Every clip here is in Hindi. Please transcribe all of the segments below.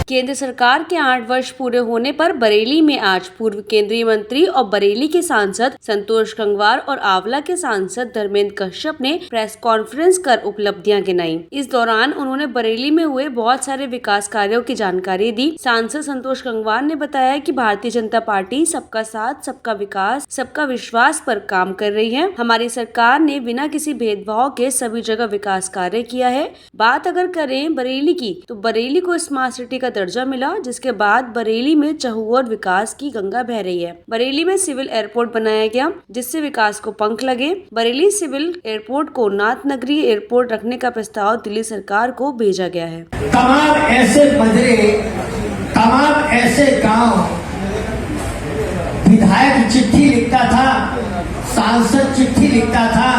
केंद्र सरकार के 8 वर्ष पूरे होने पर बरेली में आज पूर्व केंद्रीय मंत्री और बरेली के सांसद संतोष गंगवार और आंवला के सांसद धर्मेंद्र कश्यप ने प्रेस कॉन्फ्रेंस कर उपलब्धियां गिनाई। इस दौरान उन्होंने बरेली में हुए बहुत सारे विकास कार्यों की जानकारी दी। सांसद संतोष गंगवार ने बताया कि भारतीय जनता पार्टी सबका साथ, सबका विकास, सबका विश्वास पर काम कर रही है। हमारी सरकार ने बिना किसी भेदभाव के सभी जगह विकास कार्य किया है। बात अगर करें बरेली की, तो बरेली को स्मार्ट सिटी का दर्जा मिला, जिसके बाद बरेली में चहुओर विकास की गंगा बह रही है। बरेली में सिविल एयरपोर्ट बनाया गया, जिससे विकास को पंख लगे। बरेली सिविल एयरपोर्ट को नाथ नगरी एयरपोर्ट रखने का प्रस्ताव दिल्ली सरकार को भेजा गया है। तमाम ऐसे मजरे, तमाम ऐसे गांव विधायक चिट्ठी लिखता था, सांसद चिट्ठी लिखता था,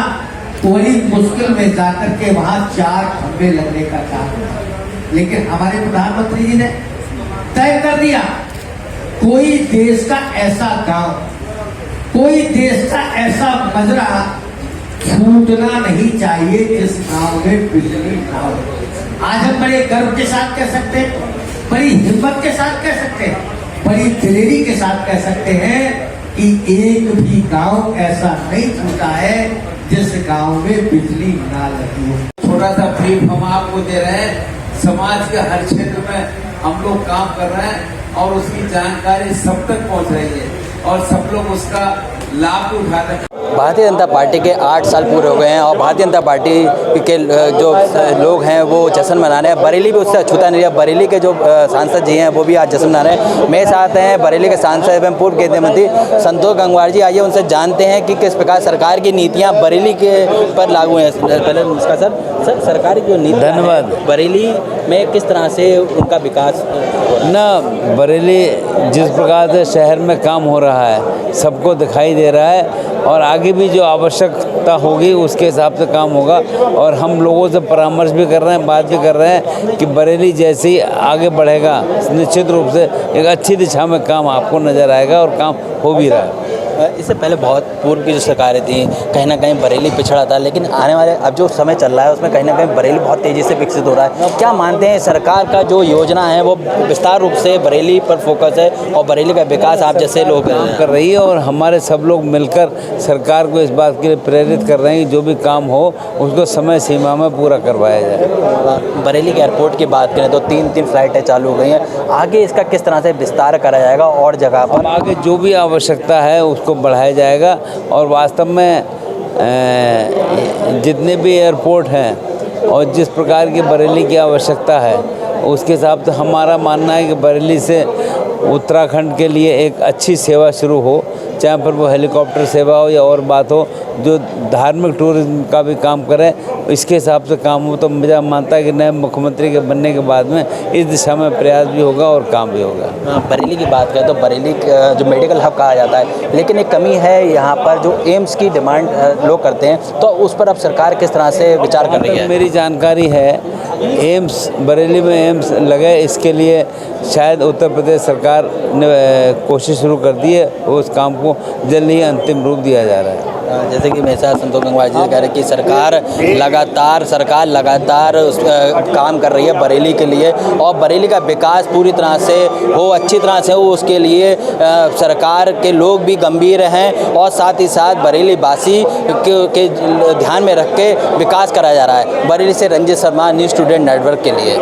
बड़ी मुश्किल में जाकर के वहां 4 खंबे लगने का काम, लेकिन हमारे प्रधानमंत्री जी ने तय कर दिया, कोई देश का ऐसा गांव, कोई देश का ऐसा मजरा छूटना नहीं चाहिए जिस गांव में बिजली ना हो। आज हम बड़े गर्व के साथ कह सकते हैं, बड़ी हिम्मत के साथ कह सकते हैं, बड़ी दिलेरी के साथ कह सकते हैं कि एक भी गांव ऐसा नहीं छूटा है जिस गांव में बिजली ना लगी हो। छोटा सा ब्रीफ हम आपको दे रहे हैं। समाज के हर क्षेत्र में हम लोग काम कर रहे हैं और उसकी जानकारी सब तक पहुंच रही है और सब लोग उसका लाभ उठा रहे हैं। भारतीय जनता पार्टी के 8 साल पूरे हो गए हैं और भारतीय जनता पार्टी के जो लोग हैं वो जश्न मना रहे हैं। बरेली भी उससे अछूता नहीं है। बरेली के जो सांसद जी हैं वो भी आज जश्न मना रहे हैं। मेरे साथ हैं बरेली के सांसद एवं पूर्व केंद्रीय मंत्री संतोष गंगवार जी। आइए उनसे जानते हैं कि किस प्रकार सरकार की नीतियाँ बरेली के पर लागू हैं। पहले नमस्कार सर, सरकार की जो नीति, धन्यवाद। बरेली में किस तरह से उनका विकास ना, बरेली जिस प्रकार से शहर में काम हो रहा है सबको दिखाई दे रहा है और आगे भी जो आवश्यकता होगी उसके हिसाब से काम होगा। और हम लोगों से परामर्श भी कर रहे हैं, बात भी कर रहे हैं कि बरेली जैसे ही आगे बढ़ेगा निश्चित रूप से एक अच्छी दिशा में काम आपको नज़र आएगा और काम हो भी रहा है। इससे पहले बहुत पूर्व की जो सरकारें थी कहीं ना कहीं बरेली पिछड़ा था, लेकिन आने वाले अब जो समय चल रहा है उसमें कहीं ना कहीं बरेली बहुत तेज़ी से विकसित हो रहा है। क्या मानते हैं सरकार का जो योजना है वो विस्तार रूप से बरेली पर फोकस है और बरेली का विकास आप जैसे लोग कर रही है और हमारे सब लोग मिलकर सरकार को इस बात के लिए प्रेरित कर रहे हैं कि जो भी काम हो उसको समय सीमा में पूरा करवाया जाए। बरेली के एयरपोर्ट की बात करें तो 3 फ्लाइटें चालू हो गई हैं। आगे इसका किस तरह से विस्तार करा जाएगा और जगह पर आगे जो भी आवश्यकता है उसको बढ़ाया जाएगा और वास्तव में जितने भी एयरपोर्ट हैं और जिस प्रकार की बरेली की आवश्यकता है उसके हिसाब से हमारा मानना है कि बरेली से उत्तराखंड के लिए एक अच्छी सेवा शुरू हो, चाहे पर वो हेलीकॉप्टर सेवा हो या और बात हो, जो धार्मिक टूरिज्म का भी काम करे इसके हिसाब से काम हो। तो मुझे मानता है कि नए मुख्यमंत्री के बनने के बाद में इस दिशा में प्रयास भी होगा और काम भी होगा। बरेली की बात करें तो बरेली जो मेडिकल हब कहा जाता है, लेकिन एक कमी है यहाँ पर जो एम्स की डिमांड लोग करते हैं, तो उस पर अब सरकार किस तरह से विचार कर रही है? मेरी जानकारी है एम्स, बरेली में एम्स लगे, इसके लिए शायद उत्तर प्रदेश सरकार ने कोशिश शुरू कर दी है, उस काम को जल्द ही अंतिम रूप दिया जा रहा है। जैसे कि मेरे साथ संतोष गंगवार जी कह रहे हैं कि सरकार लगातार काम कर रही है बरेली के लिए और बरेली का विकास पूरी तरह से हो, अच्छी तरह से हो, उसके लिए सरकार के लोग भी गंभीर हैं और साथ ही साथ बरेली वासी के ध्यान में रख के विकास कराया जा रहा है। बरेली से Ranjit Sharma, news student network के लिए।